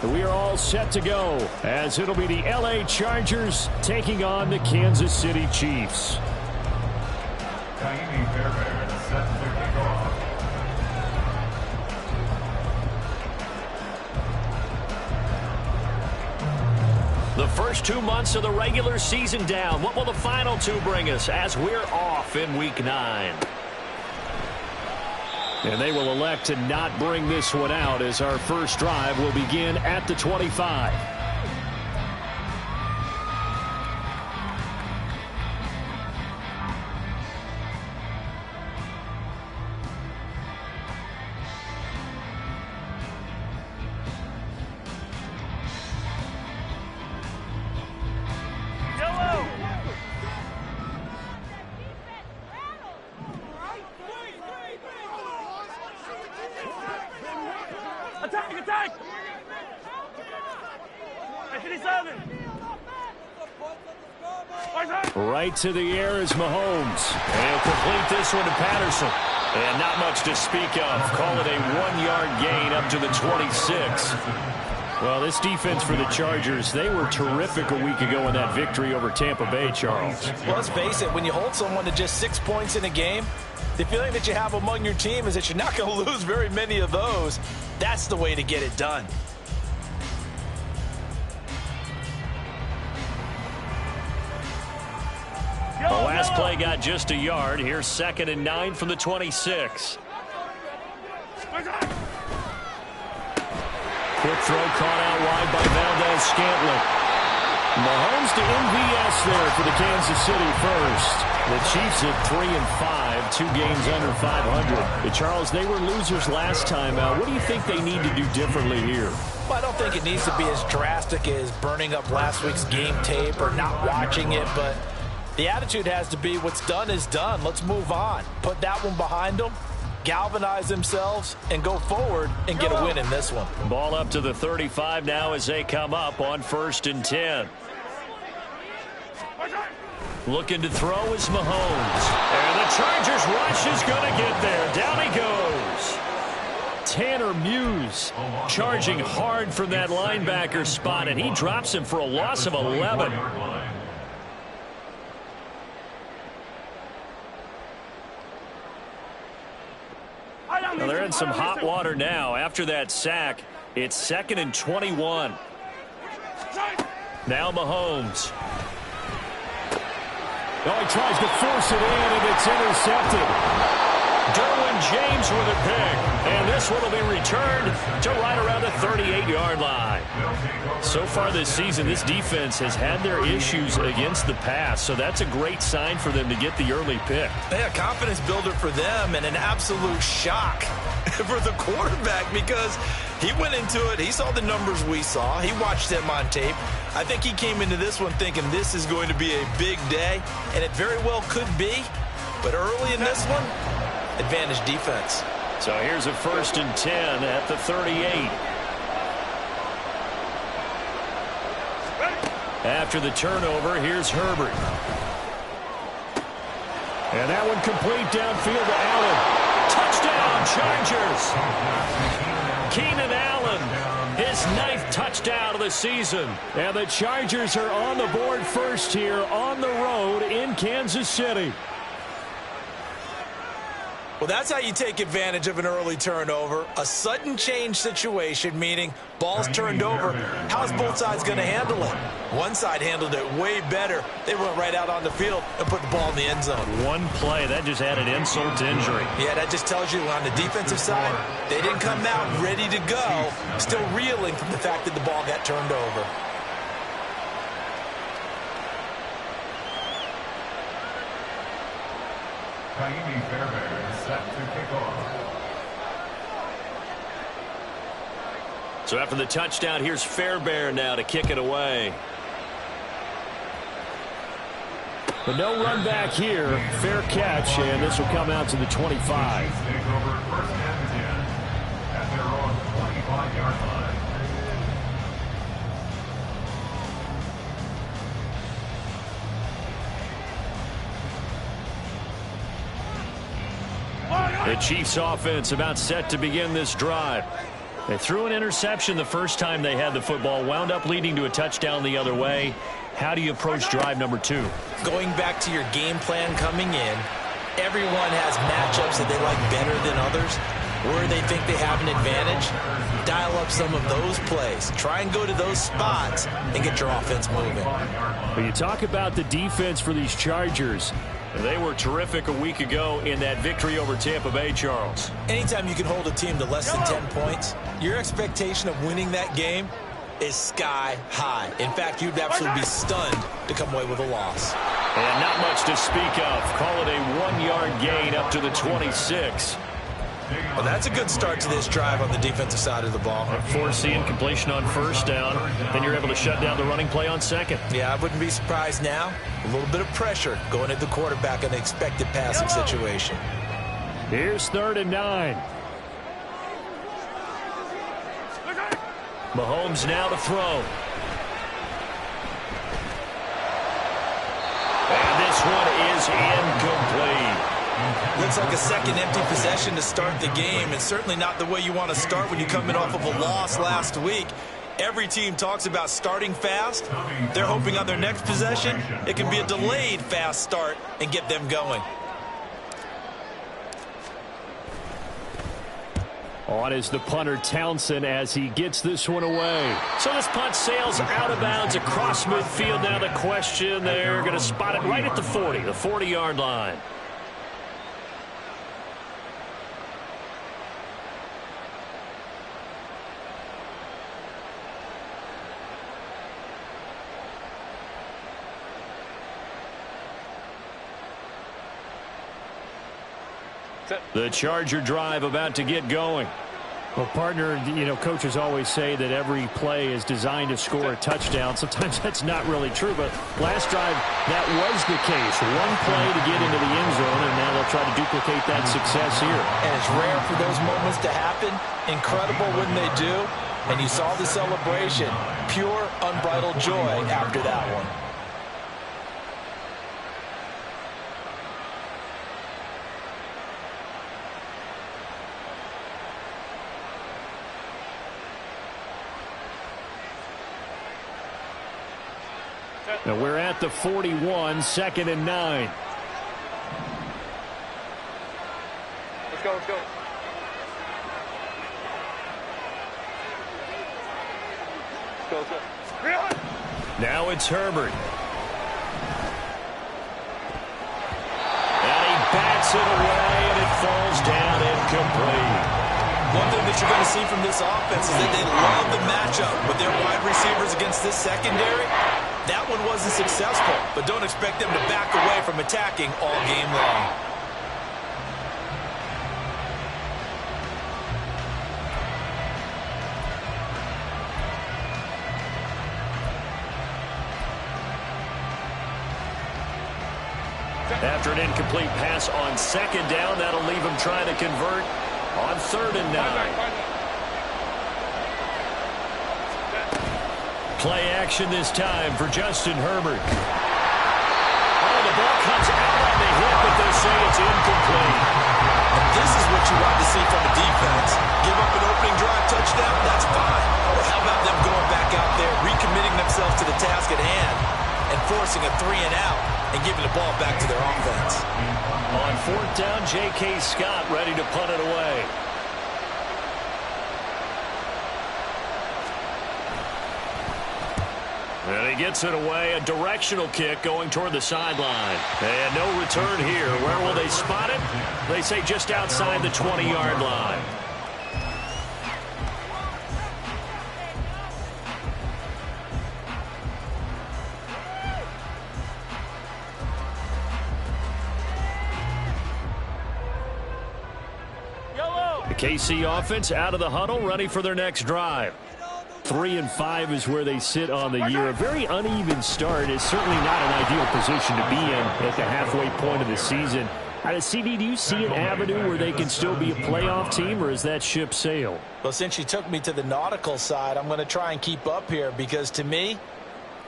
We are all set to go as it'll be the LA Chargers taking on the Kansas City Chiefs. The first 2 months of the regular season down. What will the final two bring us as we're off in Week 9? And they will elect to not bring this one out as our first drive will begin at the 25. Right to the air is Mahomes. And he'll complete this one to Patterson. And not much to speak of. Call it a 1-yard gain up to the 26. Well, this defense for the Chargers, they were terrific a week ago in that victory over Tampa Bay, Charles. Well, let's face it, when you hold someone to just 6 points in a game, the feeling that you have among your team is that you're not going to lose very many of those. That's the way to get it done. The last play got just a yard. Here's 2nd and 9 from the 26. Quick throw caught out wide by Valdez-Scantling. Mahomes to MVS there for the Kansas City first. The Chiefs at 3-5, 2 games under 500. Charles, they were losers last time out. What do you think they need to do differently here? Well, I don't think it needs to be as drastic as burning up last week's game tape or not watching it, but the attitude has to be what's done is done. Let's move on. Put that one behind them, galvanize themselves, and go forward and get a win in this one. Ball up to the 35 now as they come up on 1st and 10. Looking to throw is Mahomes. And the Chargers rush is going to get there. Down he goes. Tanner Muse charging hard from that linebacker spot, and he drops him for a loss of 11. Well, they're in some hot water now. After that sack, it's 2nd and 21. Now Mahomes. Oh, he tries to force it in, and it's intercepted. Derwin James with a pick. And this one will be returned to right around the 38-yard line. So far this season, this defense has had their issues against the pass, so that's a great sign for them to get the early pick. Yeah, confidence builder for them and an absolute shock for the quarterback because he went into it. He saw the numbers we saw. He watched them on tape. I think he came into this one thinking this is going to be a big day, and it very well could be. But early in this one, advantage defense. So here's a 1st and 10 at the 38. After the turnover, here's Herbert. And that one complete downfield to Allen. Touchdown, Chargers. Keenan Allen, his 9th touchdown of the season. And the Chargers are on the board first here on the road in Kansas City. Well, that's how you take advantage of an early turnover. A sudden change situation, meaning ball's turned over. How's both sides going to handle it? One side handled it way better. They went right out on the field and put the ball in the end zone. One play, that just added insult to injury. Yeah, that just tells you on the defensive side, they didn't come out ready to go, still reeling from the fact that the ball got turned over. So after the touchdown, here's Fairbairn now to kick it away. But no run back here. Fair catch, and this will come out to the 25. The Chiefs offense about set to begin this drive. They threw an interception the first time they had the football, wound up leading to a touchdown the other way. How do you approach drive number 2? Going back to your game plan coming in, everyone has matchups that they like better than others. Where they think they have an advantage, dial up some of those plays. Try and go to those spots and get your offense moving. When you talk about the defense for these Chargers, they were terrific a week ago in that victory over Tampa Bay, Charles. Anytime you can hold a team to less than 10 points, your expectation of winning that game is sky high. In fact, you'd absolutely be stunned to come away with a loss. And not much to speak of. Call it a 1-yard gain up to the 26. Well, that's a good start to this drive on the defensive side of the ball. Forcing completion on first down, then you're able to shut down the running play on second. Yeah, I wouldn't be surprised now. A little bit of pressure going at the quarterback in an expected passing situation. Here's 3rd and 9. Mahomes now to throw. And this one is incomplete. Looks like a second empty possession to start the game, and certainly not the way you want to start when you come in off of a loss last week. Every team talks about starting fast. They're hoping on their next possession it can be a delayed fast start and get them going. On is the punter, Townsend, as he gets this one away. So this punt sails out of bounds across midfield. Now the question, they're going to spot it right at the 40, the 40-yard line. The Charger drive about to get going. Well, partner, coaches always say that every play is designed to score a touchdown. Sometimes that's not really true, but last drive, that was the case. One play to get into the end zone, and now they'll try to duplicate that success here. And it's rare for those moments to happen. Incredible when they do. And you saw the celebration. Pure, unbridled joy after that one. Now we're at the 41, 2nd and 9. Let's go, let's go. Let's go. Now it's Herbert. And he bats it away, and it falls down incomplete. One thing that you're going to see from this offense is that they love the matchup with their wide receivers against this secondary. That one wasn't successful, but don't expect them to back away from attacking all game long. After an incomplete pass on 2nd down, that'll leave him trying to convert on 3rd and 9. Play action this time for Justin Herbert. Oh, the ball comes out on the hit, but they'll say it's incomplete. This is what you want to see from a defense. Give up an opening drive touchdown, that's fine. But how about them going back out there, recommitting themselves to the task at hand, and forcing a 3-and-out and giving the ball back to their offense. On 4th down, J.K. Scott ready to punt it away. And he gets it away, a directional kick going toward the sideline. And no return here. Where will they spot it? They say just outside the 20-yard line. The KC offense out of the huddle, ready for their next drive. 3-5 is where they sit on the year. A very uneven start is certainly not an ideal position to be in at the halfway point of the season. CD, do you see an avenue where they can still be a playoff team, or is that ship sailed? Well, since you took me to the nautical side, I'm going to try and keep up here because, to me,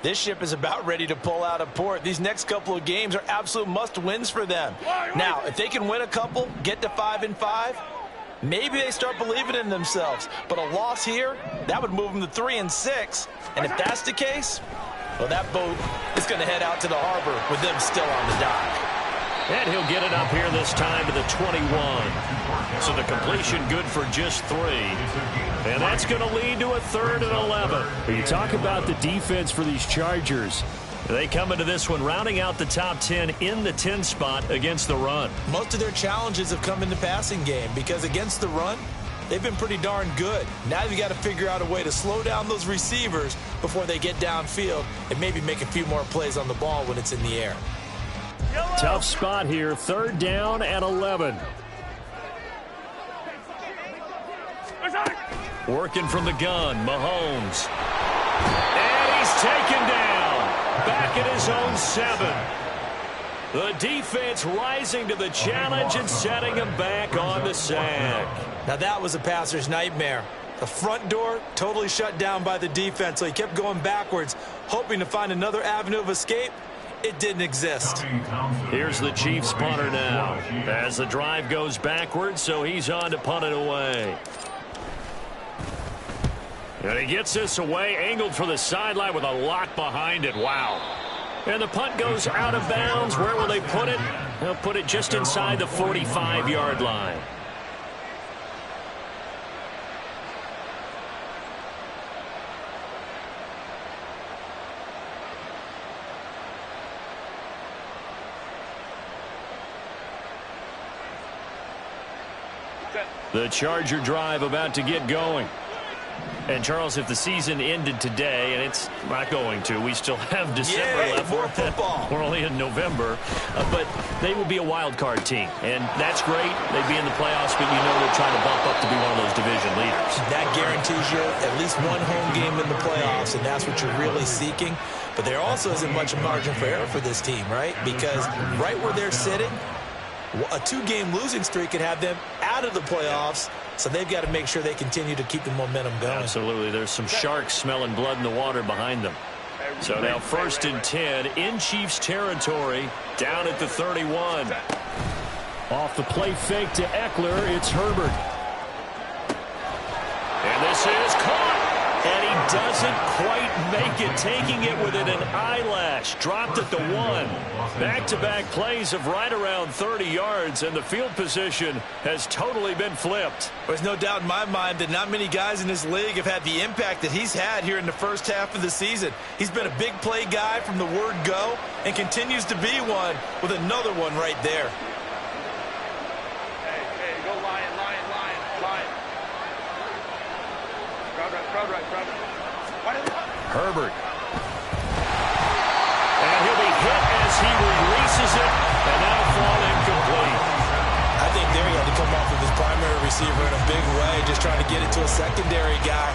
this ship is about ready to pull out of port. These next couple of games are absolute must-wins for them. Now, if they can win a couple, get to 5-5, maybe they start believing in themselves. But a loss here, that would move them to 3-6. And if that's the case, well, that boat is going to head out to the harbor with them still on the dock. And he'll get it up here this time to the 21. So the completion good for just 3. And that's going to lead to a 3rd and 11. When you talk about the defense for these Chargers, they come into this one rounding out the top 10 in the 10 spot against the run. Most of their challenges have come in the passing game because against the run, they've been pretty darn good. Now you got to figure out a way to slow down those receivers before they get downfield and maybe make a few more plays on the ball when it's in the air. Tough spot here, 3rd down and 11. Working from the gun, Mahomes. And he's taken down. Back at his own 7. The defense rising to the challenge and setting him back on the sack. Now that was a passer's nightmare. The front door totally shut down by the defense, so he kept going backwards, hoping to find another avenue of escape. It didn't exist. Here's the Chiefs punter now as the drive goes backwards, so he's on to punt it away. And he gets this away, angled for the sideline with a lock behind it. Wow. And the punt goes out of bounds. Where will they put it? They'll put it just inside the 45-yard line. The Charger drive about to get going. And, Charles, if the season ended today, and it's not going to, we still have December left. More football. We're only in November. But they would be a wild card team. And that's great. They'd be in the playoffs, but you know they're trying to bump up to be one of those division leaders. That guarantees you at least one home game in the playoffs, and that's what you're really seeking. But there also isn't much margin for error for this team, right? Because right where they're sitting, a 2-game losing streak could have them out of the playoffs, so they've got to make sure they continue to keep the momentum going. Absolutely. There's some sharks smelling blood in the water behind them. So now 1st and 10 in Chiefs territory, down at the 31. Off the play fake to Eckler, it's Herbert. And this is caught. And he doesn't quite make it, taking it within an eyelash. Dropped at the 1. Back-to-back plays of right around 30 yards, and the field position has totally been flipped. There's no doubt in my mind that not many guys in this league have had the impact that he's had here in the first half of the season. He's been a big play guy from the word go and continues to be one with another one right there. Hey, go Lion. Crowd right. Herbert. And he'll be hit as he releases it, and that'll fall incomplete. I think there he had to come off of his primary receiver in a big way, just trying to get it to a secondary guy,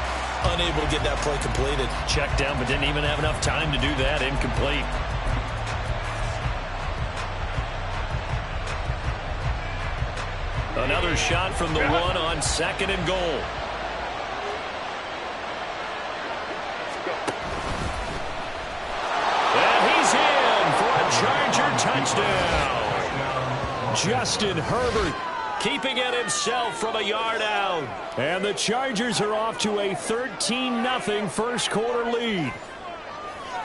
unable to get that play completed. Checked down, but didn't even have enough time to do that. Incomplete. Another shot from the 1 on 2nd and goal. Charger touchdown. Justin Herbert keeping it himself from a yard out. And the Chargers are off to a 13-0 first quarter lead.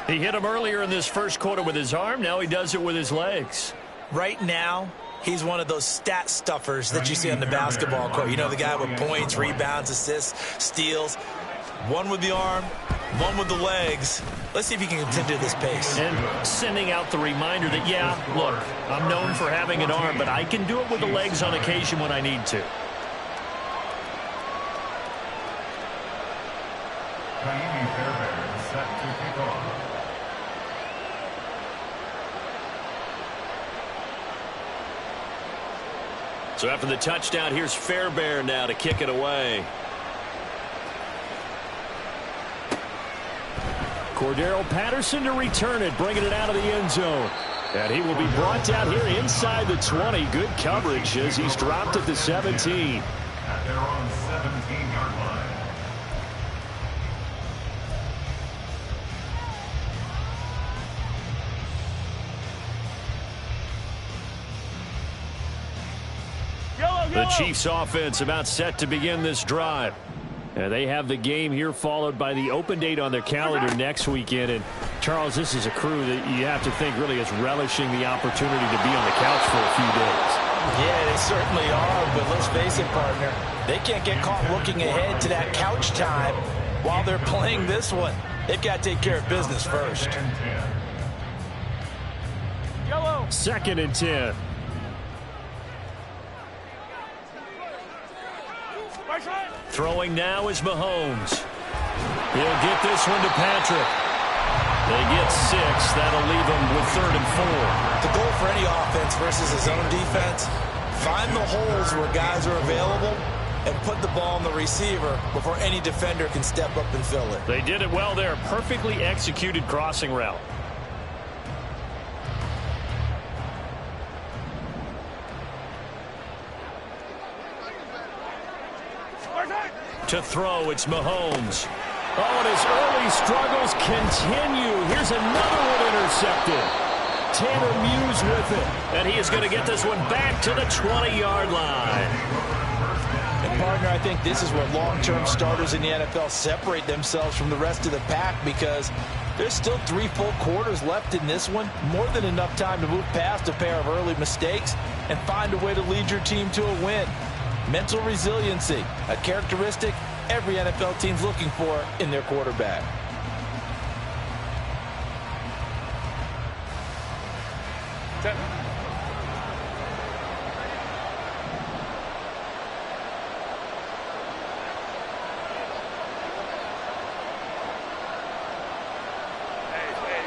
He hit him earlier in this first quarter with his arm. Now he does it with his legs. Right now, he's one of those stat stuffers that you see on the basketball court. You know, the guy with points, rebounds, assists, steals. One with the arm, one with the legs. Let's see if he can continue this pace. And sending out the reminder that, yeah, look, I'm known for having an arm, but I can do it with the legs on occasion when I need to. So after the touchdown, here's Fairbairn now to kick it away. Cordero Patterson to return it, bringing it out of the end zone. And he will be brought down here inside the 20. Good coverage as he's dropped at the 17. At their own 17-yard line. The Chiefs offense about set to begin this drive. And they have the game here followed by the open date on their calendar next weekend. And Charles, this is a crew that you have to think really is relishing the opportunity to be on the couch for a few days. Yeah, they certainly are, but let's face it, partner. They can't get caught looking ahead to that couch time while they're playing this one. They've got to take care of business first. 2nd and 10. Throwing now is Mahomes. He'll get this one to Patrick. They get 6. That'll leave them with 3rd and 4. The goal for any offense versus his own defense, find the holes where guys are available and put the ball on the receiver before any defender can step up and fill it. They did it well there. Perfectly executed crossing route. To throw, it's Mahomes. Oh, and his early struggles continue. Here's another one intercepted. Tanner Muse with it. And he is going to get this one back to the 20-yard line. And, partner, I think this is where long-term starters in the NFL separate themselves from the rest of the pack because there's still 3 full quarters left in this one. More than enough time to move past a pair of early mistakes and find a way to lead your team to a win. Mental resiliency, a characteristic every NFL team's looking for in their quarterback. Hey,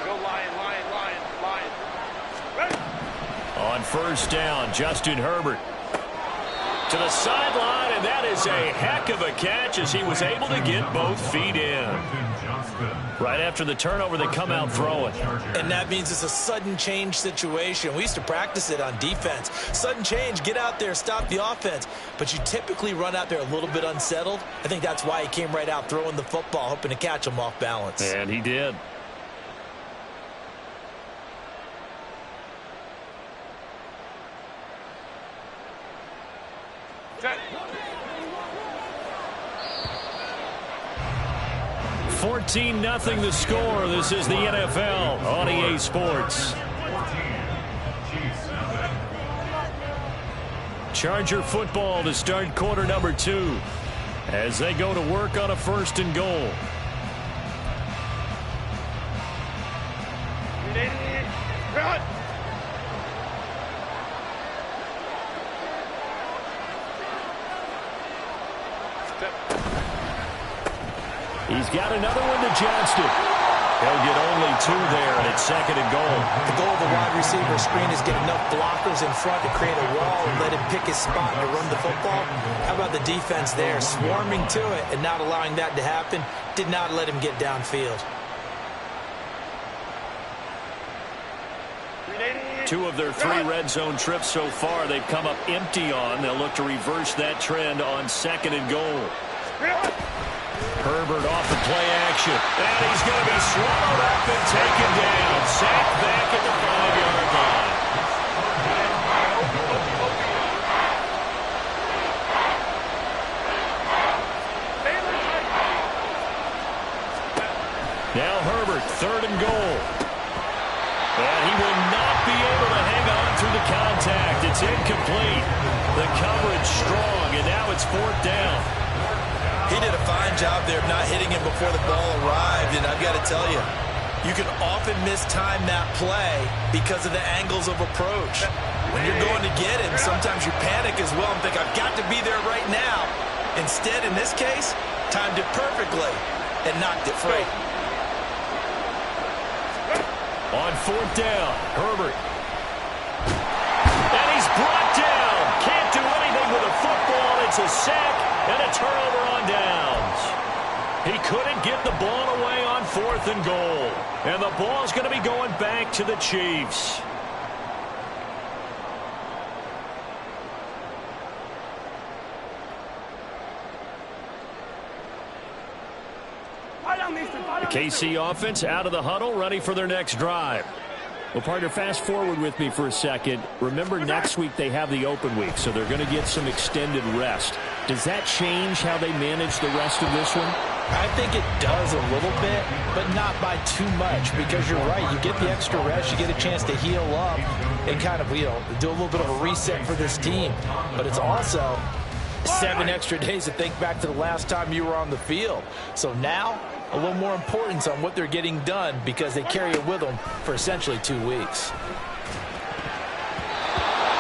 go Lion. On 1st down, Justin Herbert. To the sideline, and that is a heck of a catch as he was able to get both feet in. Right after the turnover, they come out throwing. And that means it's a sudden change situation. We used to practice it on defense. Sudden change, get out there, stop the offense. But you typically run out there a little bit unsettled. I think that's why he came right out throwing the football, hoping to catch him off balance. And he did. Set. 14-0 the score. This is the NFL on EA Sports. Charger football to start quarter number 2 as they go to work on a 1st and goal. Run. He's got another one to Johnston. He'll get only 2 there, and it's 2nd and goal. The goal of the wide receiver screen is get enough blockers in front to create a wall and let him pick his spot to run the football. How about the defense there, swarming to it and not allowing that to happen? Did not let him get downfield. 2 of their 3 red zone trips so far, they've come up empty on. They'll look to reverse that trend on 2nd and goal. Herbert off the play action. And he's going to be swallowed up and taken down. Sacked back at the 5-yard line. Now Herbert, 3rd and goal. And he will not be able to hang on through the contact. It's incomplete. The coverage strong, and now it's 4th down. He did a fine job there of not hitting him before the ball arrived, and I've got to tell you, you can often mistime that play because of the angles of approach. When you're going to get him, sometimes you panic as well and think, I've got to be there right now. Instead, in this case, timed it perfectly and knocked it free. On 4th down, Herbert. And he's brought down. Can't do anything with a football. It's a sack and a turnover on downs. He couldn't get the ball away on 4th and goal. And the ball's going to be going back to the Chiefs. The KC offense out of the huddle, ready for their next drive. Well, partner, fast forward with me for a second. Remember, next week they have the open week, so they're going to get some extended rest. Does that change how they manage the rest of this one? I think it does a little bit, but not by too much, because you're right. You get the extra rest. You get a chance to heal up and kind of, do a little bit of a reset for this team. But it's also 7 extra days to think back to the last time you were on the field. So now, a little more importance on what they're getting done because they carry it with them for essentially 2 weeks.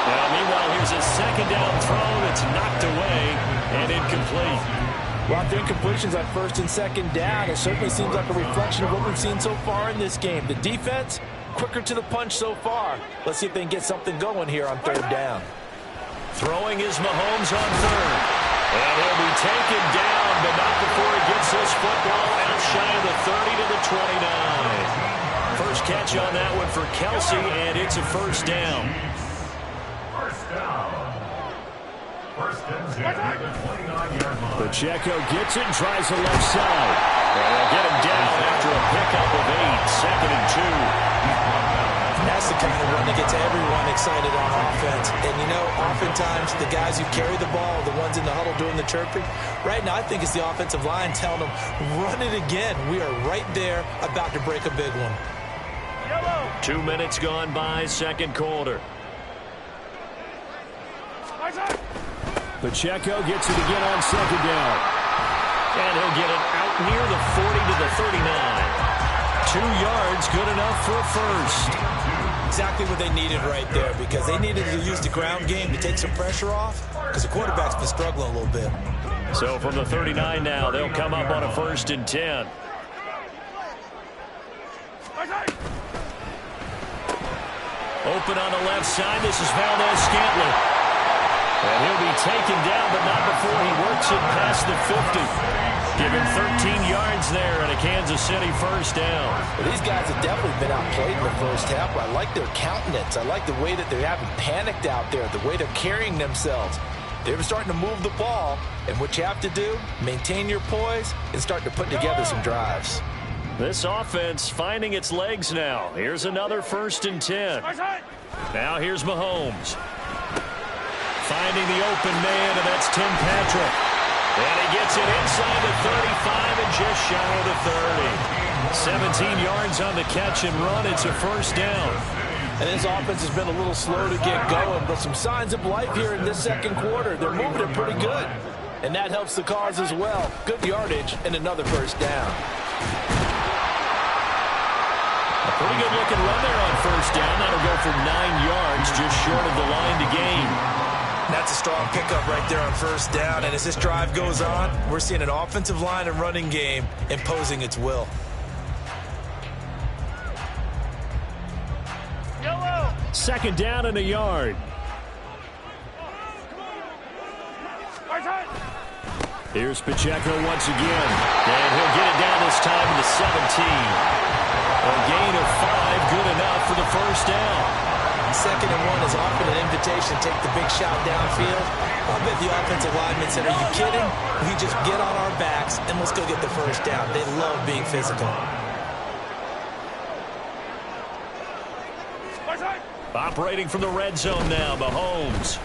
Now, meanwhile, here's a second down throw that's knocked away and incomplete. Well, after incompletions on first and second down, it certainly seems like a reflection of what we've seen so far in this game. The defense, quicker to the punch so far. Let's see if they can get something going here on third down. Throwing is Mahomes on third. And he'll be taken down, but not before he gets this football out shy of the 30 to the 29. First catch on that one for Kelsey, and it's a first down. First down. First and 10 at the 29-yard line. Pacheco gets it, tries the left side. And they'll get him down after a pickup of 8, second and 2. That's the kind of run that gets everyone excited on offense. And, oftentimes the guys who carry the ball are the ones in the huddle doing the chirping. Right now, I think it's the offensive line telling them, run it again. We are right there about to break a big one. 2 minutes gone by, second quarter. Pacheco gets it again on second down. And he'll get it out near the 40 to the 39. 2 yards, good enough for a first. Exactly what they needed right there, because they needed to use the ground game to take some pressure off, because the quarterback's been struggling a little bit. So from the 39 now, they'll come up on a first and 10. Open on the left side, this is Valdez-Scantling. And he'll be taken down, but not before he works it past the 50. Given 13 yards there and a Kansas City first down. Well, these guys have definitely been outplayed in the first half, but I like their countenance. I like the way that they haven't panicked out there, the way they're carrying themselves. They're starting to move the ball, and what you have to do, maintain your poise and start to put together some drives. This offense finding its legs now. Here's another first and 10. Now here's Mahomes. Finding the open man, and that's Tim Patrick. And he gets it inside the 35 and just shy of the 30. 17 yards on the catch and run. It's a first down. And this offense has been a little slow to get going, but some signs of life here in this second quarter. They're moving it pretty good. And that helps the cause as well. Good yardage and another first down. A pretty good looking run there on first down. That'll go for 9 yards, just short of the line to gain. That's a strong pickup right there on first down. And as this drive goes on, we're seeing an offensive line and running game imposing its will. Second down and a yard. Here's Pacheco once again. And he'll get it down this time to the 17. A gain of 5, good enough for the first down. Second and 1 is often an invitation to take the big shot downfield. I bet the offensive lineman said, are you kidding? We just get on our backs and let's go get the first down. They love being physical. Operating from the red zone now, Mahomes.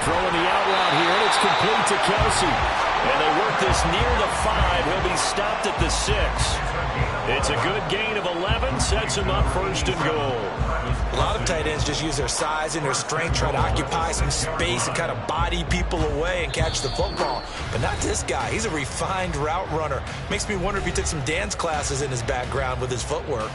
Throwing the out route here, and it's complete to Kelsey. And they work this near the 5. He'll be stopped at the 6. It's a good gain of 11, sets him up first and goal. A lot of tight ends just use their size and their strength, try to occupy some space and kind of body people away and catch the football. But not this guy. He's a refined route runner. Makes me wonder if he took some dance classes in his background with his footwork.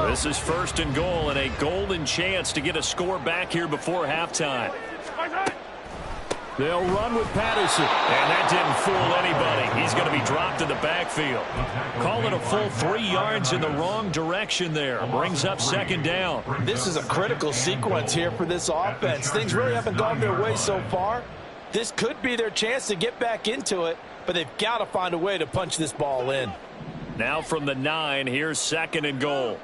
This is first and goal and a golden chance to get a score back here before halftime. They'll run with Patterson. And that didn't fool anybody. He's going to be dropped in the backfield. Call it a full 3 yards in the wrong direction there. Brings up second down. This is a critical sequence here for this offense. Things really haven't gone their way so far. This could be their chance to get back into it, but they've got to find a way to punch this ball in. Now from the 9, here's second and goal.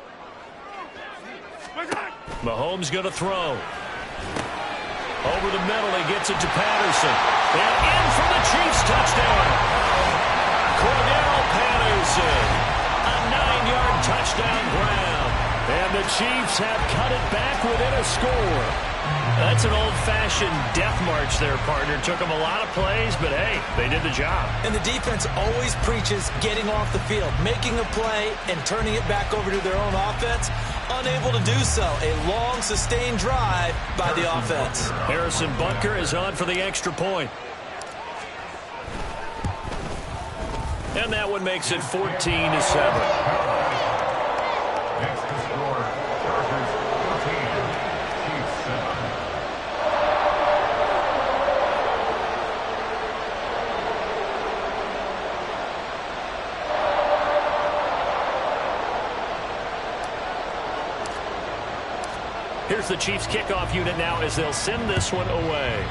Mahomes going to throw. Over the middle, he gets it to Patterson. And in for the Chiefs touchdown. Cordell Patterson. A 9-yard touchdown ground. And the Chiefs have cut it back within a score. That's an old-fashioned death march there, partner. Took them a lot of plays, but hey, they did the job. And the defense always preaches getting off the field, making a play, and turning it back over to their own offense. Unable to do so. A long, sustained drive by the offense. Harrison Butker is on for the extra point. And that one makes it 14-7. Next to score, Chargers 14, Chiefs 7. Here's the Chiefs kickoff unit now as they'll send this one away.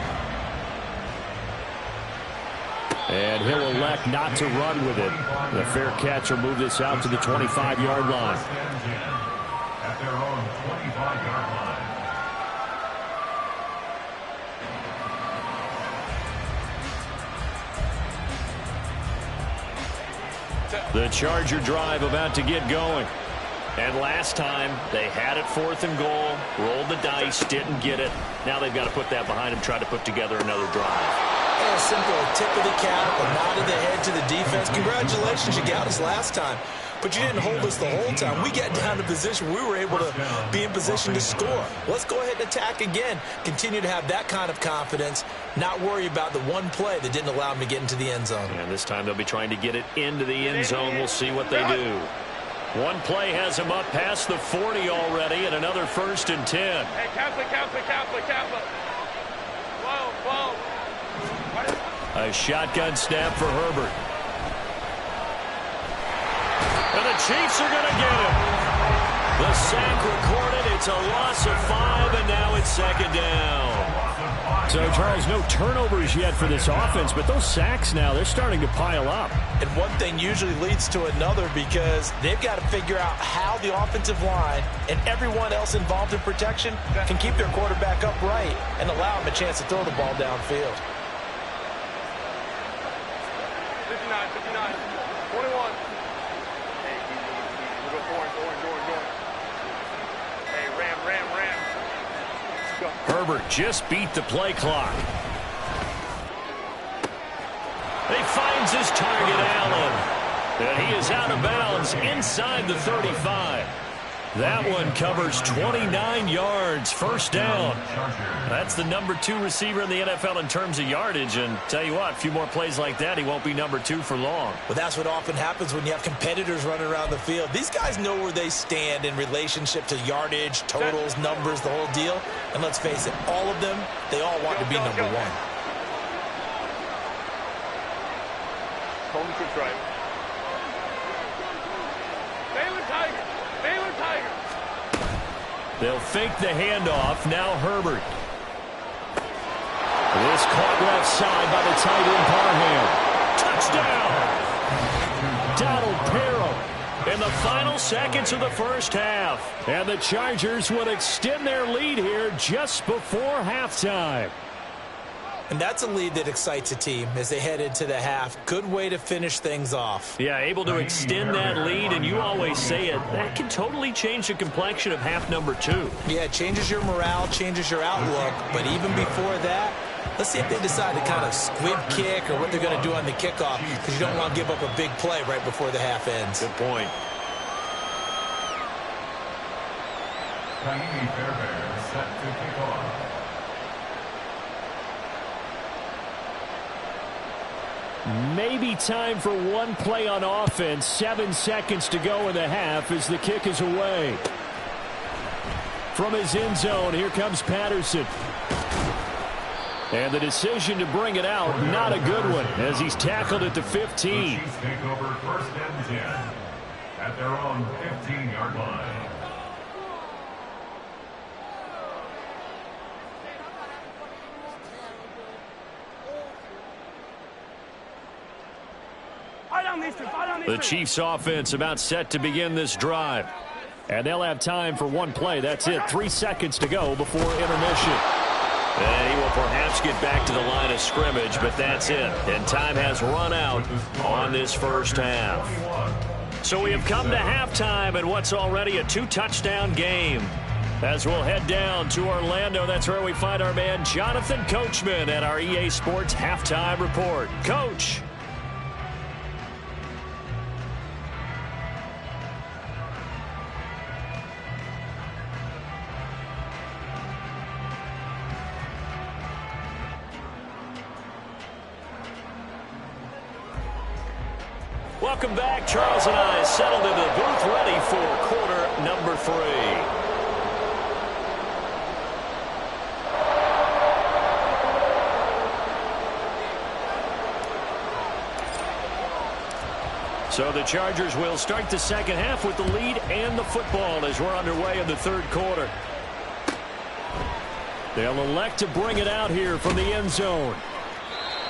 And he'll elect not to run with it. The fair catch will move this out to the 25-yard line. At their own 25-yard line. The Charger drive about to get going. And last time, they had it 4th and goal, rolled the dice, didn't get it. Now they've got to put that behind them, try to put together another drive. A simple tip of the cap, a nod of the head to the defense. Congratulations, you got us last time. But you didn't hold us the whole time. We got down to position. We were able to be in position to score. Let's go ahead and attack again. Continue to have that kind of confidence. Not worry about the one play that didn't allow them to get into the end zone. And this time they'll be trying to get it into the end zone. We'll see what they do. One play has them up past the 40 already, and another 1st and 10. Hey, Kaplan. Whoa. A shotgun snap for Herbert. And the Chiefs are going to get him. The sack recorded. It's a loss of 5, and now it's 2nd down. So, Charles, no turnovers yet for this offense, but those sacks now, they're starting to pile up. And one thing usually leads to another because they've got to figure out how the offensive line and everyone else involved in protection can keep their quarterback upright and allow him a chance to throw the ball downfield. 59, 21. Hey, we go orange. Hey, ram. Let's go. Herbert just beat the play clock. He finds his target, Allen. And he is out of bounds inside the 35. That one covers 29 yards, 1st down. That's the number 2 receiver in the NFL in terms of yardage. And tell you what, a few more plays like that, he won't be number 2 for long. Well, that's what often happens when you have competitors running around the field. These guys know where they stand in relationship to yardage, totals, numbers, the whole deal. And let's face it, all of them, they all want to be number 1. Home troops right. Baylor Tiger. They'll fake the handoff. Now Herbert. This caught left side by the tight end Parham. Touchdown! Donald Parham in the final seconds of the 1st half. And the Chargers would extend their lead here just before halftime. And that's a lead that excites a team as they head into the half. Good way to finish things off. Yeah, able to extend that lead, and you always say it, that can totally change the complexion of half number 2. Yeah, it changes your morale, changes your outlook. But even before that, let's see if they decide to kind of squib kick or what they're going to do on the kickoff, because you don't want to give up a big play right before the half ends. Good point. Tahiti Fairbairn set to kick off. Maybe time for one play on offense. 7 seconds to go in the half as the kick is away. From his end zone, here comes Patterson. And the decision to bring it out, not a good one, as he's tackled at the 15. The Chiefs take over 1st and 10 at their own 15-yard line. The Chiefs offense about set to begin this drive. And they'll have time for one play. That's it. 3 seconds to go before intermission. And he will perhaps get back to the line of scrimmage, but that's it. And time has run out on this first half. So we have come to halftime in what's already a 2-touchdown game. As we'll head down to Orlando, that's where we find our man Jonathan Coachman at our EA Sports Halftime Report. Coach. Welcome back. Charles and I settled into the booth ready for quarter number 3. So the Chargers will start the second half with the lead and the football as we're underway in the third quarter. They'll elect to bring it out here from the end zone.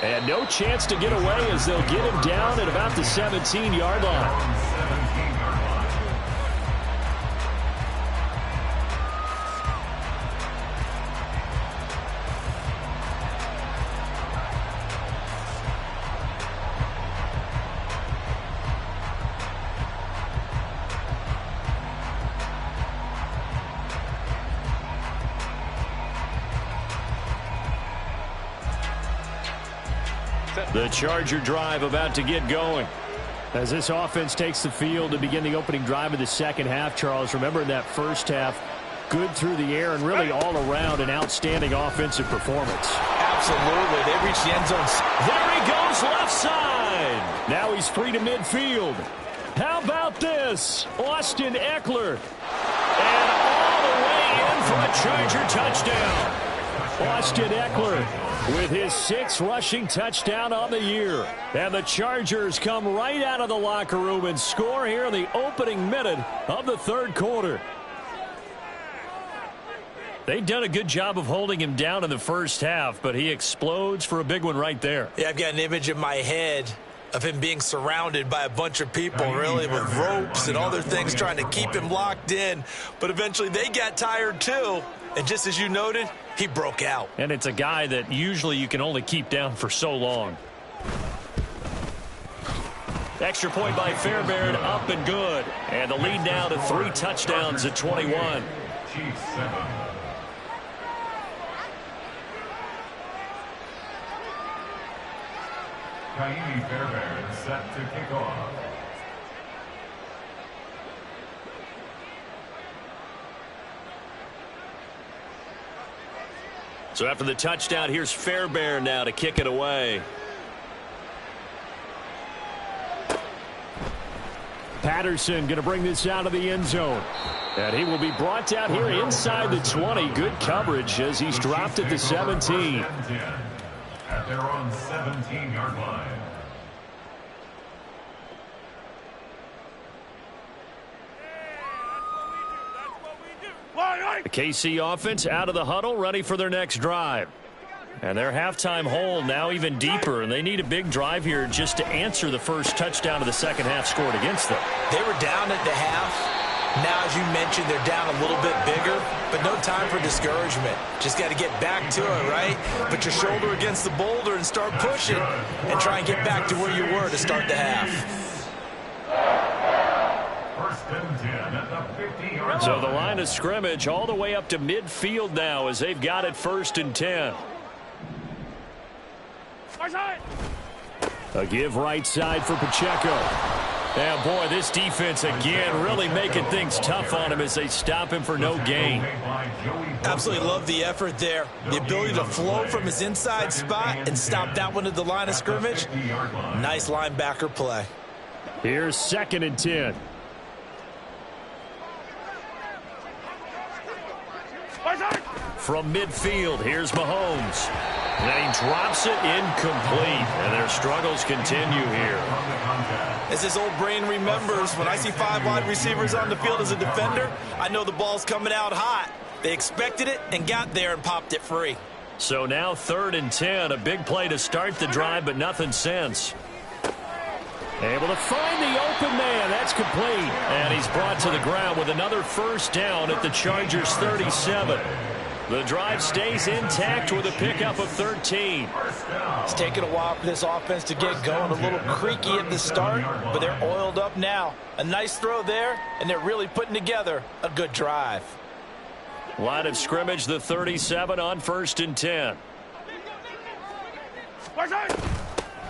And no chance to get away as they'll get him down at about the 17-yard line. The Charger drive about to get going. As this offense takes the field to begin the opening drive of the second half, Charles, remember in that first half, good through the air and really all around an outstanding offensive performance. Absolutely. They reached the end zone. There he goes, left side. Now he's free to midfield. How about this? Austin Eckler. And all the way in for a Charger touchdown. Austin Eckler with his 6th rushing touchdown on the year. And the Chargers come right out of the locker room and score here in the opening minute of the third quarter. They've done a good job of holding him down in the first half, but he explodes for a big one right there. Yeah, I've got an image in my head of him being surrounded by a bunch of people, really, with ropes and other things trying to keep him locked in. But eventually they got tired too. And just as you noted, he broke out. And it's a guy that usually you can only keep down for so long. Extra point by Fairbairn, up and good. And the lead now to 3 touchdowns at 21. Chiefs 7. Kaimi Fairbairn set to kick off. So after the touchdown, here's Fairbairn now to kick it away. Patterson going to bring this out of the end zone. And he will be brought out here inside the 20. Good coverage as he's dropped at the 17. At their own 17-yard line. The KC offense out of the huddle, ready for their next drive. And their halftime hole now even deeper, and they need a big drive here just to answer the first touchdown of the second half scored against them. They were down at the half. Now, as you mentioned, they're down a little bit bigger, but no time for discouragement. Just got to get back to it, right? Put your shoulder against the boulder and start pushing and try and get back to where you were to start the half. So the line of scrimmage all the way up to midfield now as they've got it 1st and 10. A give right side for Pacheco. And boy, this defense again really making things tough on him as they stop him for no gain. Absolutely love the effort there. The ability to flow from his inside spot and stop that one at the line of scrimmage. Nice linebacker play. Here's 2nd and 10. From midfield, here's Mahomes. And he drops it incomplete. And their struggles continue here. As his old brain remembers, when I see 5 wide receivers on the field as a defender, I know the ball's coming out hot. They expected it and got there and popped it free. So now 3rd and 10, a big play to start the drive, but nothing since. Able to find the open man. That's complete. And he's brought to the ground with another first down at the Chargers' 37. The drive stays intact with a pickup of 13. It's taken a while for this offense to get going. A little creaky at the start, but they're oiled up now. A nice throw there, and they're really putting together a good drive. Line of scrimmage, the 37 on 1st and 10.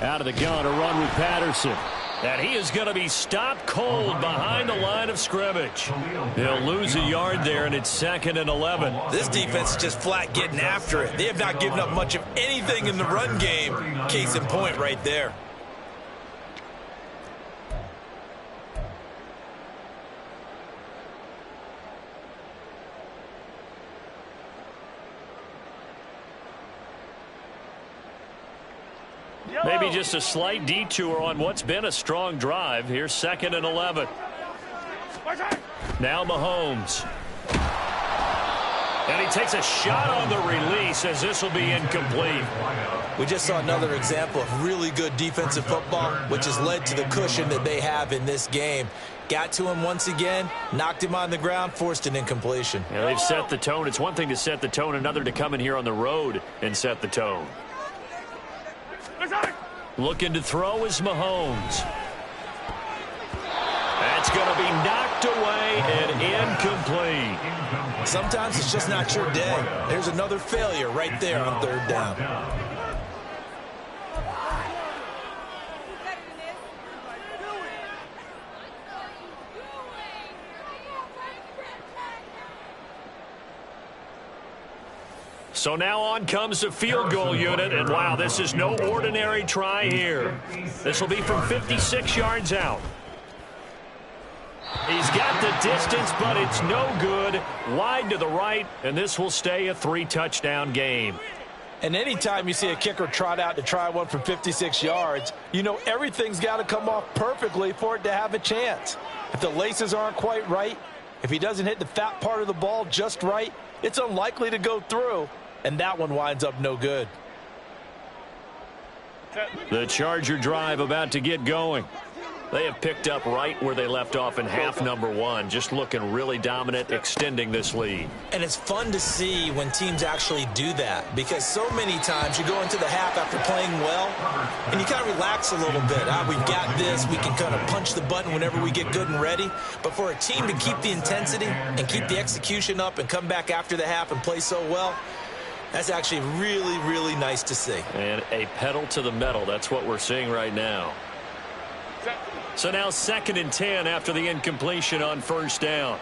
Out of the gun, a run with Patterson. And he is going to be stopped cold behind the line of scrimmage. They'll lose a yard there, and it's 2nd and 11. This defense is just flat getting after it. They have not given up much of anything in the run game. Case in point right there. Maybe just a slight detour on what's been a strong drive. Here's 2nd and 11. Now Mahomes. And he takes a shot on the release as this will be incomplete. We just saw another example of really good defensive football, which has led to the cushion that they have in this game. Got to him once again, knocked him on the ground, forced an incompletion. Yeah, they've set the tone. It's one thing to set the tone, another to come in here on the road and set the tone. Looking to throw is Mahomes. That's going to be knocked away and incomplete. Sometimes it's just not your day. There's another failure right there on 3rd down. So now on comes the field goal unit, and wow, this is no ordinary try here. This will be from 56 yards out. He's got the distance, but it's no good. Wide to the right, and this will stay a 3-touchdown game. And anytime you see a kicker trot out to try one from 56 yards, you know everything's got to come off perfectly for it to have a chance. If the laces aren't quite right, if he doesn't hit the fat part of the ball just right, it's unlikely to go through. And that one winds up no good. The Charger drive about to get going. They have picked up right where they left off in half number 1. Just looking really dominant, extending this lead. And it's fun to see when teams actually do that, because so many times you go into the half after playing well, and you kind of relax a little bit. We've got this. We can kind of punch the button whenever we get good and ready. But for a team to keep the intensity and keep the execution up and come back after the half and play so well, that's actually really, really nice to see. And a pedal to the metal. That's what we're seeing right now. So now 2nd and 10 after the incompletion on 1st down.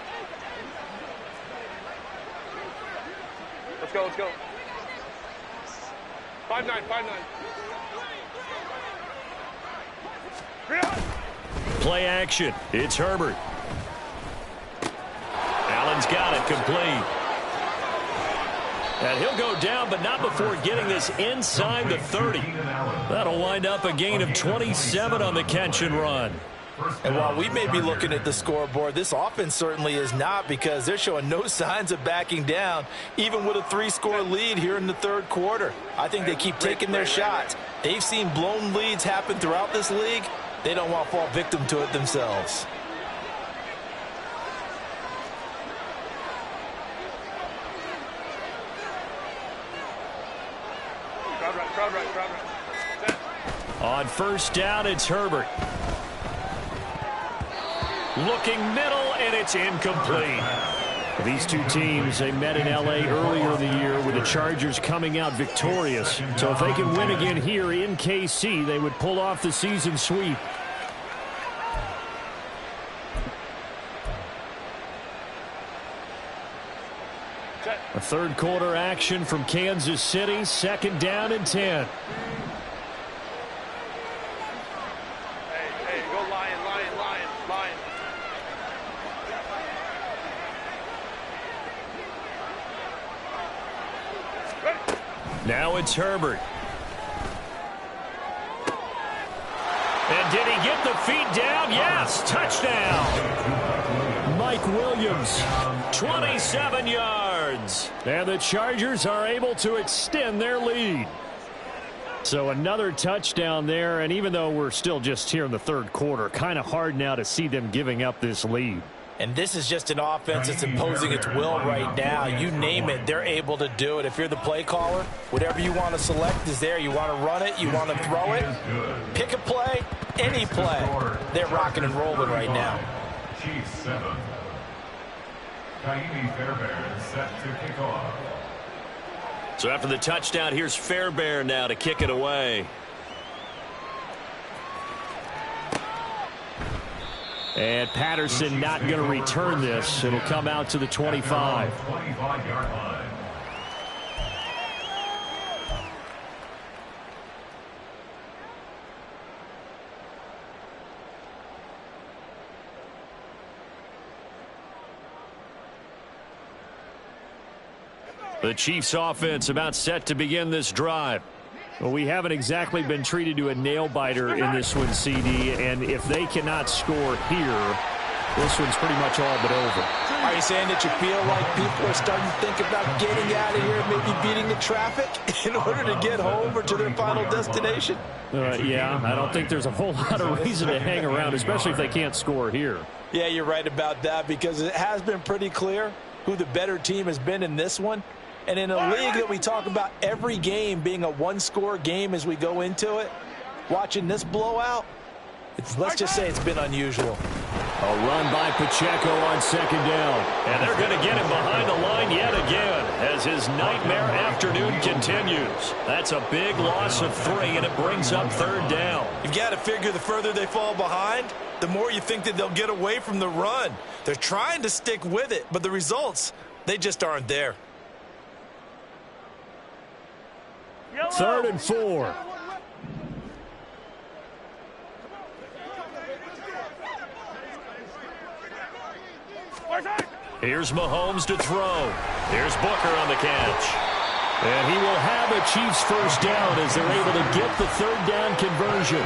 Let's go, let's go. 5-9, 5-9. Play action. It's Herbert. Allen's got it, complete. And he'll go down, but not before getting this inside the 30. That'll wind up a gain of 27 on the catch and run. And while we may be looking at the scoreboard, this offense certainly is not, because they're showing no signs of backing down, even with a 3-score lead here in the 3rd quarter. I think they keep taking their shots. They've seen blown leads happen throughout this league. They don't want to fall victim to it themselves. Crowd right. On 1st down, it's Herbert. Looking middle, and it's incomplete. These two teams, they met in L.A. earlier in the year with the Chargers coming out victorious. So if they can win again here in KC, they would pull off the season sweep. A 3rd quarter action from Kansas City, 2nd down and 10. Hey, go Lion. Now it's Herbert. And did he get the feet down? Yes, touchdown. Mike Williams, 27 yards. And the Chargers are able to extend their lead. So another touchdown there, and even though we're still just here in the third quarter, kind of hard now to see them giving up this lead. And this is just an offense that's imposing its will right now. You name it, they're able to do it. If you're the play caller, whatever you want to select is there. You want to run it, you want to throw it, pick a play, any play. They're rocking and rolling right now. Chiefs 7. Kaimi Fairbairn set to kick off. So after the touchdown, here's Fairbairn now to kick it away. And Patterson not going to return this. It'll come out to the 25. 25-yard line. The Chiefs offense about set to begin this drive. Well, we haven't exactly been treated to a nail-biter in this one, CD, and if they cannot score here, this one's pretty much all but over. Are you saying that you feel like people are starting to think about getting out of here, maybe beating the traffic in order to get home or to their final destination? Yeah, I don't think there's a whole lot of reason to hang around, especially if they can't score here. Yeah, you're right about that, because it has been pretty clear who the better team has been in this one. And in a league that we talk about every game being a one-score game as we go into it, watching this blowout, let's just say it's been unusual. A run by Pacheco on second down. And they're going to get him behind the line yet again as his nightmare afternoon continues. That's a big loss of 3, and it brings up third down. You've got to figure the further they fall behind, the more you think that they'll get away from the run. They're trying to stick with it, but the results, they just aren't there. 3rd and 4. Here's Mahomes to throw. Here's Booker on the catch. And he will have a Chiefs first down as they're able to get the third down conversion.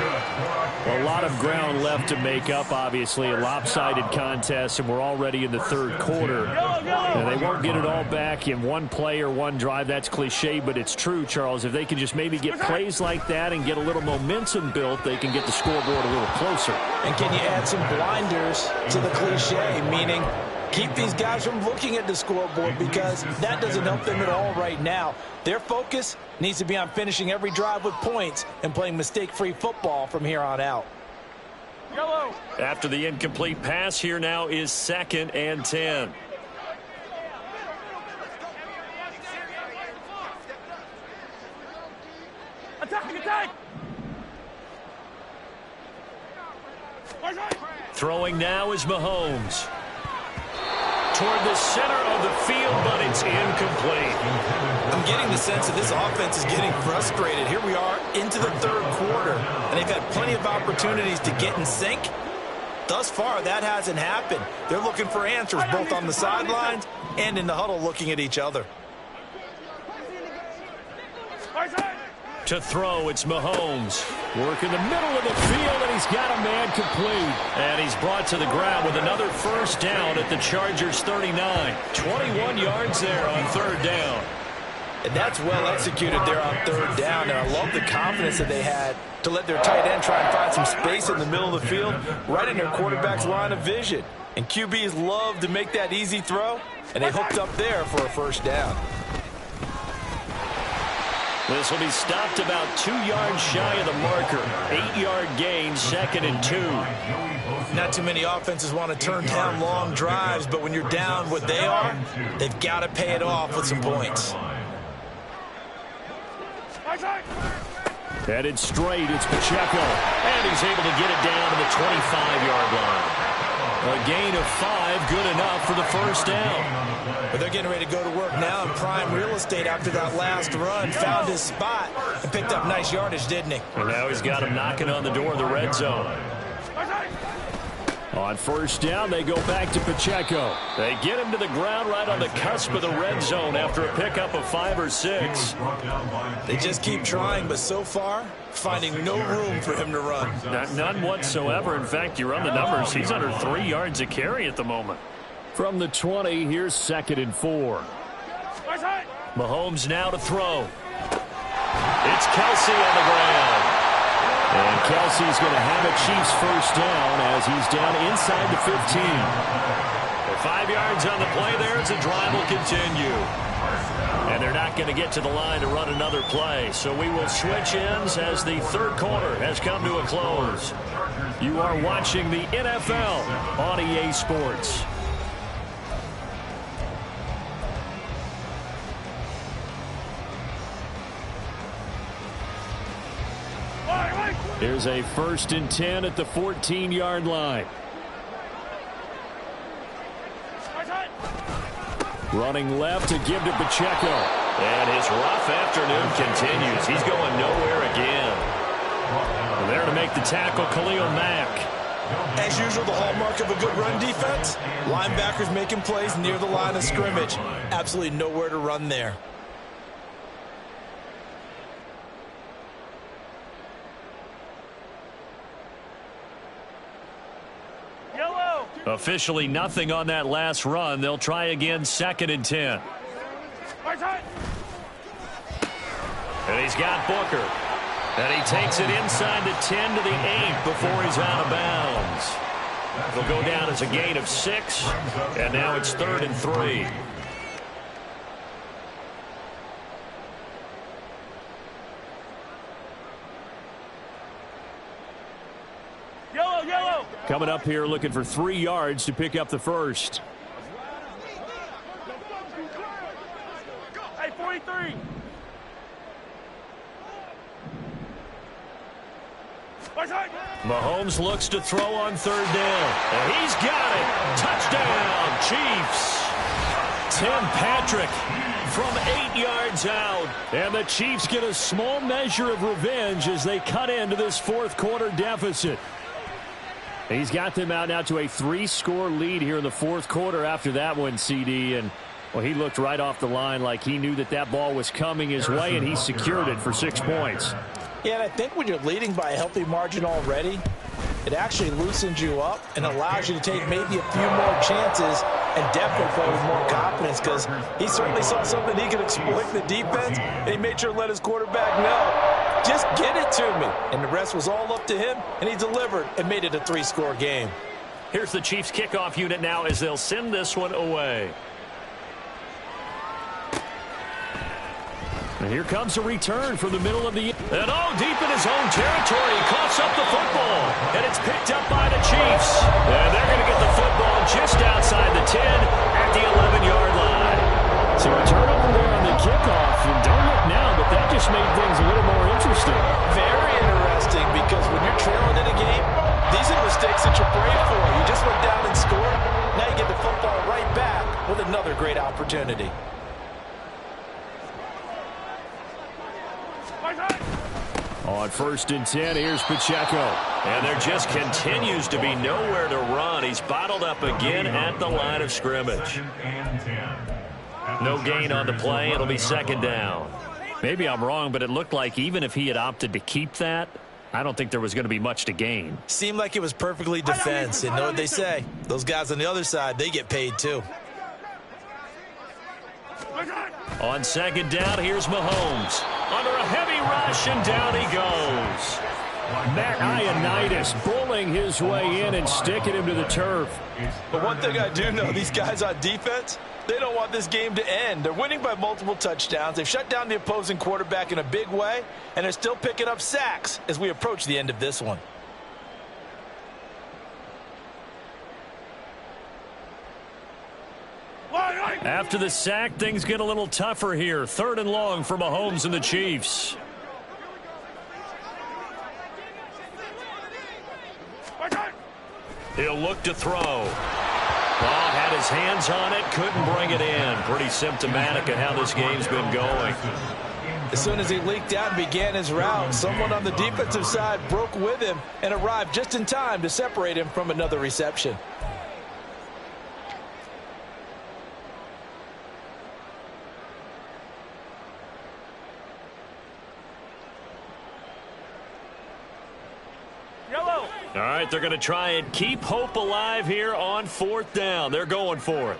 A lot of ground left to make up, obviously. A lopsided contest, and we're already in the third quarter. And they won't get it all back in one play or one drive. That's cliche, but it's true, Charles. If they can just maybe get plays like that and get a little momentum built, they can get the scoreboard a little closer. And can you add some blinders to the cliche, meaning keep these guys from looking at the scoreboard, because that doesn't help them at all right now. Their focus needs to be on finishing every drive with points and playing mistake-free football from here on out. After the incomplete pass, here now is 2nd and 10. Attack! Throwing now is Mahomes. Toward the center of the field, but it's incomplete. I'm getting the sense that this offense is getting frustrated. Here we are into the third quarter, and they've had plenty of opportunities to get in sync. Thus far, that hasn't happened. They're looking for answers both on the sidelines and in the huddle looking at each other. To throw, it's Mahomes. Work in the middle of the field, and he's got a man complete. And he's brought to the ground with another first down at the Chargers' 39. 21 yards there on third down. And that's well executed there on third down. And I love the confidence that they had to let their tight end try and find some space in the middle of the field, right in their quarterback's line of vision. And QBs love to make that easy throw, and they hooked up there for a first down. This will be stopped about 2 yards shy of the marker. 8-yard gain, 2nd and 2. Not too many offenses want to turn down long drives, but when you're down what they are, they've got to pay it off with some points. Headed straight, it's Pacheco. And he's able to get it down to the 25-yard line. A gain of 5, good enough for the first down. But they're getting ready to go to work now in prime real estate after that last run. Found his spot and picked up nice yardage, didn't he? And now he's got him knocking on the door of the red zone. On first down, they go back to Pacheco. They get him to the ground right on the cusp of the red zone after a pickup of 5 or 6. They just keep trying, but so far, finding no room for him to run. None whatsoever. In fact, you run the numbers. He's under 3 yards a carry at the moment. From the 20, here's 2nd and 4. Mahomes now to throw. It's Kelsey on the ground. And Kelsey's going to have a Chiefs first down as he's down inside the 15. 5 yards on the play there as the drive will continue. And they're not going to get to the line to run another play. So we will switch ends as the third quarter has come to a close. You are watching the NFL on EA Sports. Here's a 1st and 10 at the 14-yard line. Running left to give to Pacheco. And his rough afternoon continues. He's going nowhere again. And there to make the tackle, Khalil Mack. As usual, the hallmark of a good run defense. Linebackers making plays near the line of scrimmage. Absolutely nowhere to run there. Officially nothing on that last run. They'll try again 2nd and 10. And he's got Booker. And he takes it inside the 10 to the 8 before he's out of bounds. It'll go down as a gain of 6. And now it's 3rd and 3. Coming up here looking for 3 yards to pick up the first. Hey, 43. Mahomes looks to throw on 3rd down. And he's got it. Touchdown, Chiefs. Tim Patrick from 8 yards out. And the Chiefs get a small measure of revenge as they cut into this 4th quarter deficit. He's got them out now to a 3-score lead here in the 4th quarter after that one, CD. And, well, he looked right off the line like he knew that that ball was coming his way, and he secured it for 6 points. Yeah, and I think when you're leading by a healthy margin already, it actually loosens you up and allows you to take maybe a few more chances and definitely play with more confidence, because he certainly saw something he could exploit in the defense, and he made sure to let his quarterback know, just get it to me. And the rest was all up to him, and he delivered and made it a 3-score game. Here's the Chiefs kickoff unit now as they'll send this one away. And here comes a return from the middle of the... And deep in his own territory, he coughs up the football. And it's picked up by the Chiefs. And they're going to get the football just outside the 10 at the 11-yard line. So a turnover there on the kickoff. And don't look now, but that just made things a little more interesting. Very interesting, because when you're trailing in a game, these are the mistakes that you pray for. You just went down and scored. Now you get the football right back with another great opportunity. On 1st and 10, here's Pacheco. And there just continues to be nowhere to run. He's bottled up again at the line of scrimmage. No gain on the play. It'll be 2nd down. Maybe I'm wrong, but it looked like even if he had opted to keep that, I don't think there was going to be much to gain. Seemed like it was perfectly defense. And know what they say? Those guys on the other side, they get paid too. On 2nd down, here's Mahomes. Under a heavy rush, and down he goes. Matt Ioannidis bullying his way in and sticking him to the turf. But one thing I do know, these guys on defense, they don't want this game to end. They're winning by multiple touchdowns. They've shut down the opposing quarterback in a big way, and they're still picking up sacks as we approach the end of this one. After the sack, things get a little tougher here. 3rd and long for Mahomes and the Chiefs. He'll look to throw. Had his hands on it, couldn't bring it in. Pretty symptomatic of how this game's been going. As soon as he leaked out and began his route, someone on the defensive side broke with him and arrived just in time to separate him from another reception. All right, they're going to try and keep hope alive here on 4th down. They're going for it.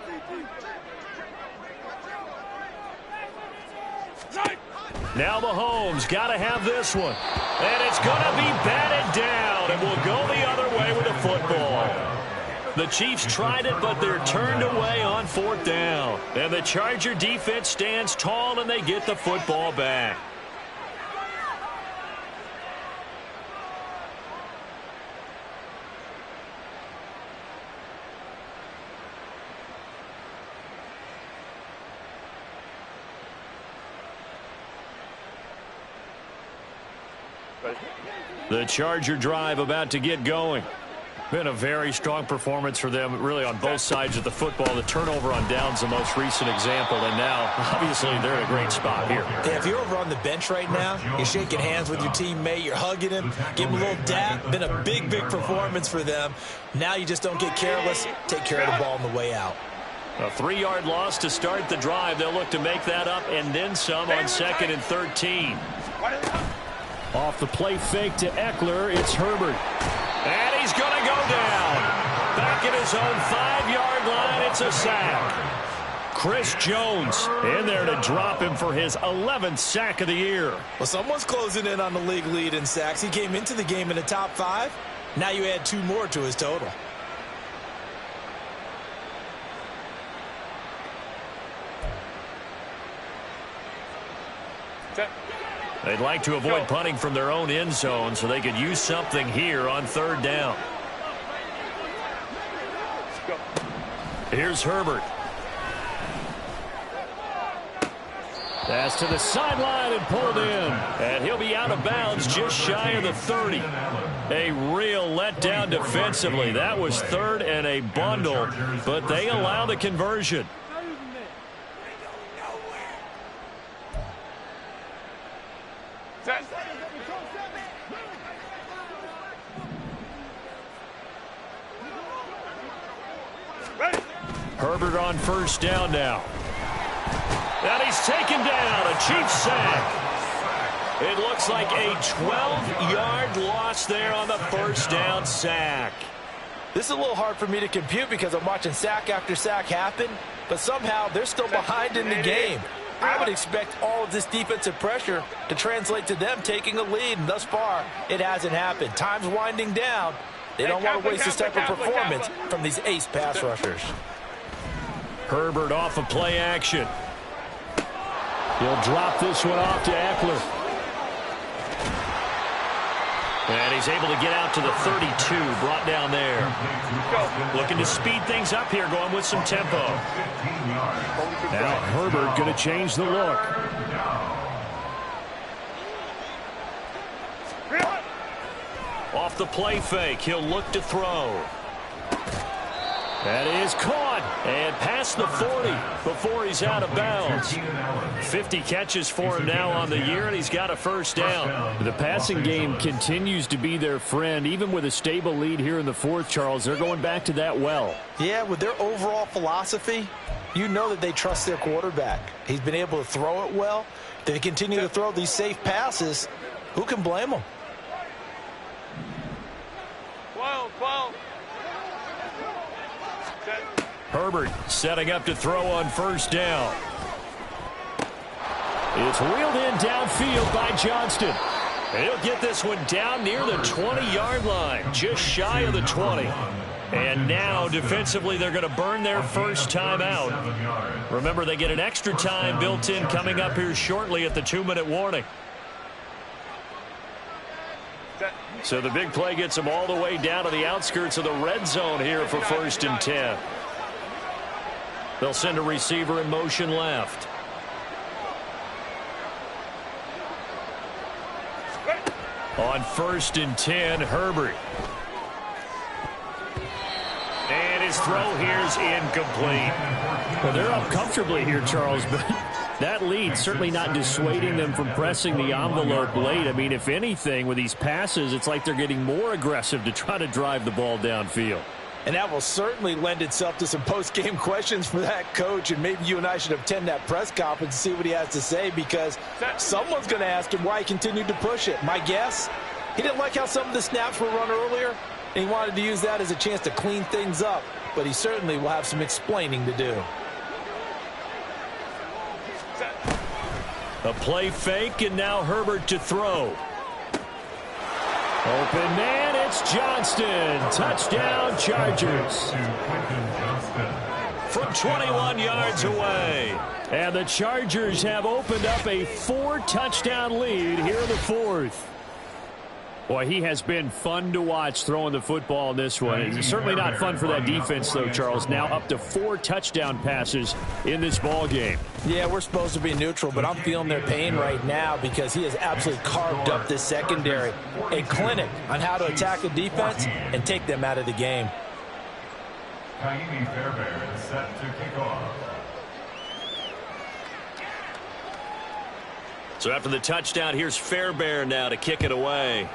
Now Mahomes got to have this one. And it's going to be batted down. And will go the other way with the football. The Chiefs tried it, but they're turned away on 4th down. And the Charger defense stands tall, and they get the football back. The Charger drive about to get going. Been a very strong performance for them, really, on both sides of the football. The turnover on downs, the most recent example, and now, obviously, they're in a great spot here. Yeah, if you're over on the bench right now, you're shaking hands with your teammate, you're hugging him, give him a little dap. Been a big, big performance for them. Now you just don't get careless. Take care of the ball on the way out. A 3-yard loss to start the drive. They'll look to make that up and then some on 2nd and 13. Off the play fake to Eckler, it's Herbert. And he's going to go down. Back at his own 5-yard line, it's a sack. Chris Jones in there to drop him for his 11th sack of the year. Well, someone's closing in on the league lead in sacks. He came into the game in the top 5. Now you add 2 more to his total. They'd like to avoid punting from their own end zone so they could use something here on 3rd down. Here's Herbert. Pass to the sideline and pulled in. And he'll be out of bounds just shy of the 30. A real letdown defensively. That was 3rd and a bundle, but they allow the conversion. Herbert on 1st down now. And he's taken down. A Chiefs sack. It looks like a 12-yard loss there on the 1st down sack. This is a little hard for me to compute because I'm watching sack after sack happen, but somehow they're still behind in the game. I would expect all of this defensive pressure to translate to them taking a lead, and thus far, it hasn't happened. Time's winding down. They don't want to waste this type of performance from these ace pass rushers. Herbert off of play action. He'll drop this one off to Eckler. And he's able to get out to the 32, brought down there. Looking to speed things up here, going with some tempo. Now Herbert going to change the look. Off the play fake, he'll look to throw. That is caught and past the 40 before he's out of bounds. 50 catches for him now on the year, and he's got a 1st down. The passing game continues to be their friend. Even with a stable lead here in the 4th, Charles, they're going back to that well. Yeah, with their overall philosophy, you know that they trust their quarterback. He's been able to throw it well. They continue to throw these safe passes. Who can blame them? 12. Herbert setting up to throw on 1st down. It's wheeled in downfield by Johnston. And he'll get this one down near the 20-yard line, just shy of the 20. And now, defensively, they're going to burn their first time out. Remember, they get an extra time built in coming up here shortly at the 2-minute warning. So the big play gets them all the way down to the outskirts of the red zone here for 1st and 10. They'll send a receiver in motion left. On 1st and 10, Herbert. And his throw here's incomplete. Well, they're up comfortably here, Charles, but that lead certainly not dissuading them from pressing the envelope late. I mean, if anything, with these passes, it's like they're getting more aggressive to try to drive the ball downfield. And that will certainly lend itself to some post-game questions for that coach, and maybe you and I should attend that press conference and see what he has to say, because someone's going to ask him why he continued to push it. My guess, he didn't like how some of the snaps were run earlier, and he wanted to use that as a chance to clean things up, but he certainly will have some explaining to do. A play fake, and now Herbert to throw. Open man, it's Johnston. Touchdown, Chargers. From 21 yards away. And the Chargers have opened up a 4-touchdown lead here in the fourth. Boy, he has been fun to watch throwing the football in this one. It's certainly not fun for that defense, though, Charles. Now up to 4 touchdown passes in this ball game. Yeah, we're supposed to be neutral, but I'm feeling their pain right now because he has absolutely carved up this secondary. A clinic on how to attack a defense and take them out of the game. Fairbairn is set to kick off. So after the touchdown, here's Fairbairn now to kick it away.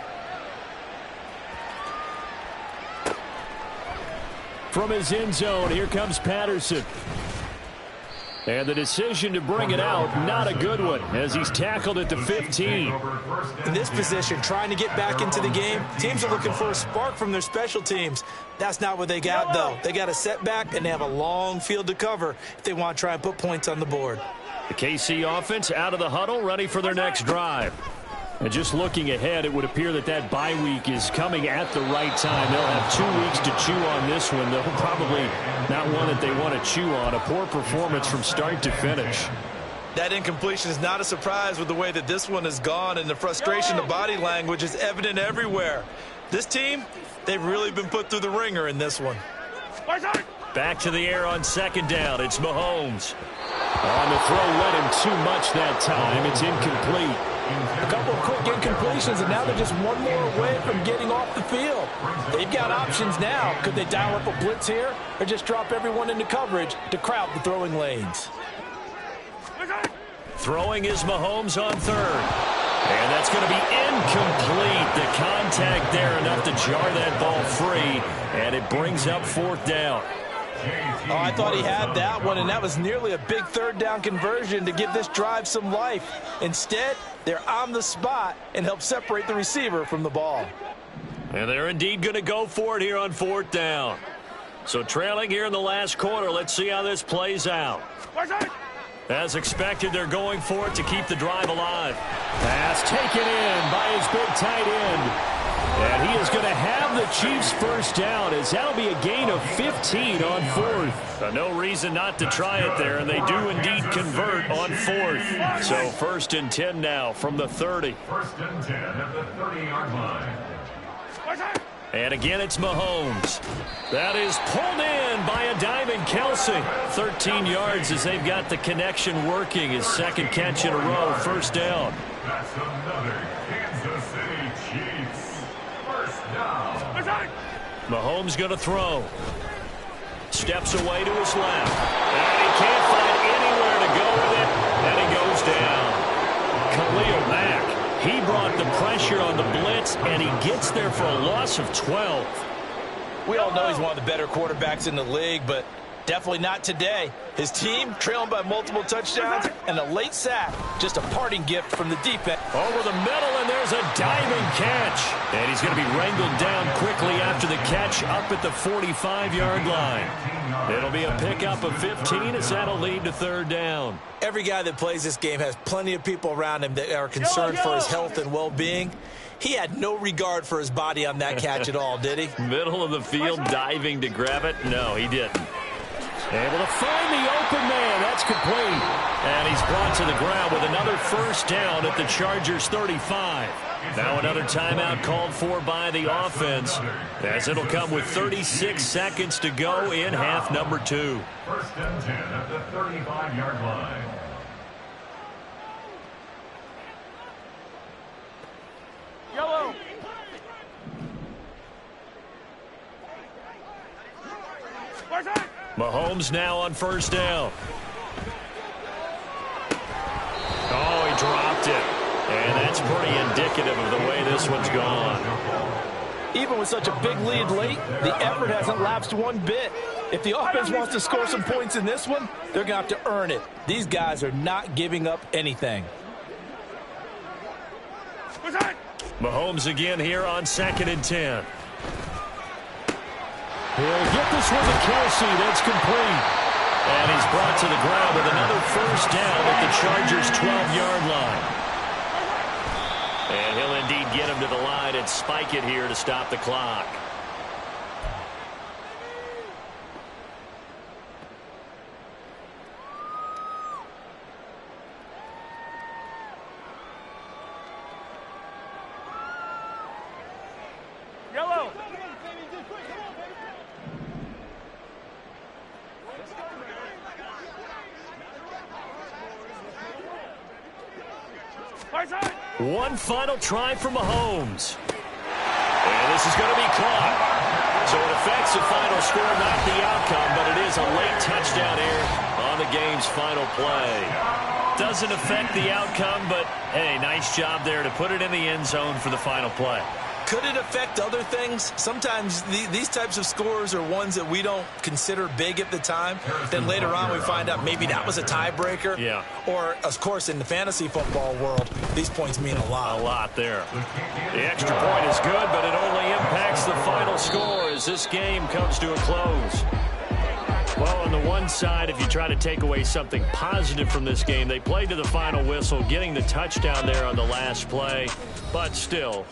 From his end zone, here comes Patterson. And the decision to bring it out, not a good one, as he's tackled at the 15. In this position, trying to get back into the game, teams are looking for a spark from their special teams. That's not what they got, though. They got a setback, and they have a long field to cover if they want to try and put points on the board. The KC offense out of the huddle, ready for their next drive. And just looking ahead, it would appear that that bye week is coming at the right time. They'll have 2 weeks to chew on this one. They'll probably not one that they want to chew on. A poor performance from start to finish. That incompletion is not a surprise with the way that this one has gone, and the frustration, the body language is evident everywhere. This team, they've really been put through the ringer in this one. Back to the air on second down. It's Mahomes. On the throw, led him too much that time. It's incomplete. A couple of quick incompletions, and now they're just one more away from getting off the field. They've got options now. Could they dial up a blitz here or just drop everyone into coverage to crowd the throwing lanes? Throwing is Mahomes on third. And that's going to be incomplete. The contact there enough to jar that ball free, and it brings up fourth down. Oh, I thought he had that one, and that was nearly a big third down conversion to give this drive some life. Instead, they're on the spot and help separate the receiver from the ball. And they're indeed going to go for it here on fourth down. So trailing here in the last quarter, let's see how this plays out. As expected, they're going for it to keep the drive alive. Pass taken in by his big tight end. And he is going to have the Chiefs first down, as that'll be a gain of 15 on fourth. No reason not to try it there, and they do indeed convert on fourth. So first and 10 now from the 30. First and 10 at the 30-yard line. And again, it's Mahomes. That is pulled in by a diving Kelsey. 13 yards as they've got the connection working. His second catch in a row, first down. That's another Kansas City Chiefs. First down. Mahomes going to throw. Steps away to his left. And he can't find anywhere to go with it. And he goes down. Khalil Mack. He brought the pressure on the blitz, and he gets there for a loss of 12. We all know he's one of the better quarterbacks in the league, but definitely not today. His team trailing by multiple touchdowns and a late sack. Just a parting gift from the defense. Over the middle, and there's a diving catch. And he's going to be wrangled down quickly after the catch up at the 45-yard line. It'll be a pickup of 15 as that'll lead to third down. Every guy that plays this game has plenty of people around him that are concerned for his health and well-being. He had no regard for his body on that catch at all, did he? Middle of the field, diving to grab it. No, he didn't. Able to find the open man. That's complete. And he's brought to the ground with another first down at the Chargers 35. Now another timeout called for by the offense, as it'll come with 36 seconds to go in half number 2. First and 10 at the 35-yard line. Yellow. Mahomes now on first down. Oh, he dropped it. And that's pretty indicative of the way this one's gone. Even with such a big lead late, the effort hasn't lapsed one bit. If the offense wants to score some points in this one, they're going to have to earn it. These guys are not giving up anything. Mahomes again here on second and 10. He'll get this one to Kelsey. That's complete. And he's brought to the ground with another first down at the Chargers' 12-yard line. And he'll indeed get him to the line and spike it here to stop the clock. Yellow. One final try for Mahomes. And this is going to be caught. So it affects the final score, not the outcome, but it is a late touchdown here on the game's final play. Doesn't affect the outcome, but, hey, nice job there to put it in the end zone for the final play. Could it affect other things? Sometimes these types of scores are ones that we don't consider big at the time. Then later on we find out maybe that was a tiebreaker. Yeah. Or, of course, in the fantasy football world, these points mean a lot. A lot there. The extra point is good, but it only impacts the final score as this game comes to a close. Well, on the one side, if you try to take away something positive from this game, they played to the final whistle, getting the touchdown there on the last play. But still,